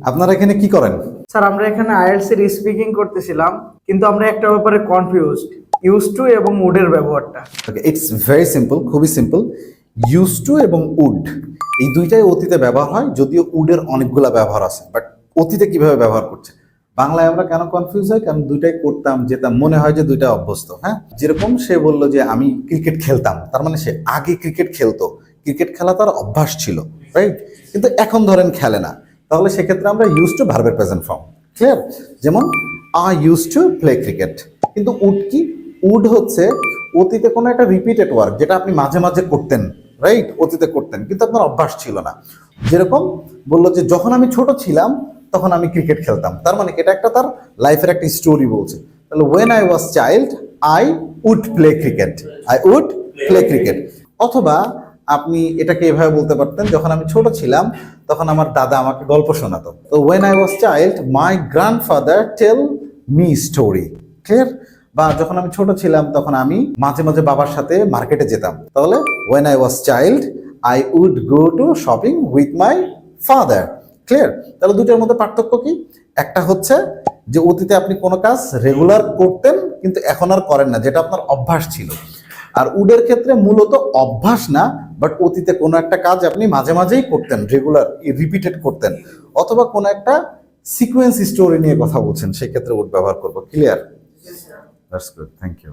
আপনারা এখানে কি করেন? স্যার আমরা এখানে আইএলটিএস এর স্পিকিং করতেছিলাম, কিন্তু আমরা একটা ব্যাপারে কনফিউজড, ইউজ টু এবং উডের ব্যবহারটা। ওকে, ইটস ভেরি সিম্পল, খুবই সিম্পল। ইউজ টু এবং উড এই দুইটাই অতীতে ব্যবহার হয়, যদিও উডের অনেকগুলা ব্যবহার আছে, বাট অতীতে কিভাবে ব্যবহার করছে বাংলায় আমরা কেন কনফিউজ হয়, কারণ দুইটাই করতাম যেতাম, মনে হয় যে দুইটা অভ্যস্ত। হ্যাঁ, যেরকম সে বলল যে আমি ক্রিকেট খেলতাম, তার মানে সে আগে ক্রিকেট খেলতো, ক্রিকেট খেলা তার অভ্যাস ছিল, রাইট? কিন্তু এখন ধরেন খেলে না, তাহলে সেক্ষেত্রে আমরা ইউজ টু ভার্বের প্রেজেন্ট ফর্ম। ক্লিয়ার? যেমন I use to play cricket. কিন্তু উড কি? উড হচ্ছে অতীতে কোনো একটা রিপিটেড ওয়ার্ক, যেটা আপনি মাঝে মাঝে করতেন, রাইট? অতীতে করতেন কিন্তু আপনার অভ্যাস ছিল না। যেরকম বললো যে যখন আমি ছোট ছিলাম তখন আমি ক্রিকেট খেলতাম, তার মানে এটা একটা তার লাইফের একটা স্টোরি বলছে। তাহলে when I was child I would play cricket, I would play cricket. অথবা আপনি এটাকে এভাবে বলতে পারতেন, যখন আমি ছোট ছিলাম তখন আমার দাদা আমাকে গল্প শোনাতো। তো when I was child my grandfather tell me story. Clear? বা যখন আমি ছোট ছিলাম তখন আমি মাঝে মাঝে বাবার সাথে মার্কেটে যেতাম, তাহলে when I was child I would go to shopping with my father. Clear? তাহলে দুটোর মধ্যে পার্থক্য কি? একটা হচ্ছে যে অতীতে আপনি কোনো কাজ রেগুলার করতেন কিন্তু এখন আর করেন না, যেটা আপনার অভ্যাস ছিল। আর উডের ক্ষেত্রে মূলত অভ্যাস না, বাট অতীতে কোনো একটা কাজ আপনি মাঝে মাঝেই করতেন, রেগুলার রিপিটেড করতেন, অথবা কোনো একটা সিকোয়েন্স স্টোরি নিয়ে কথা বলছেন, সেক্ষেত্রে উড ব্যবহার করবো। Clear? That's good, thank you.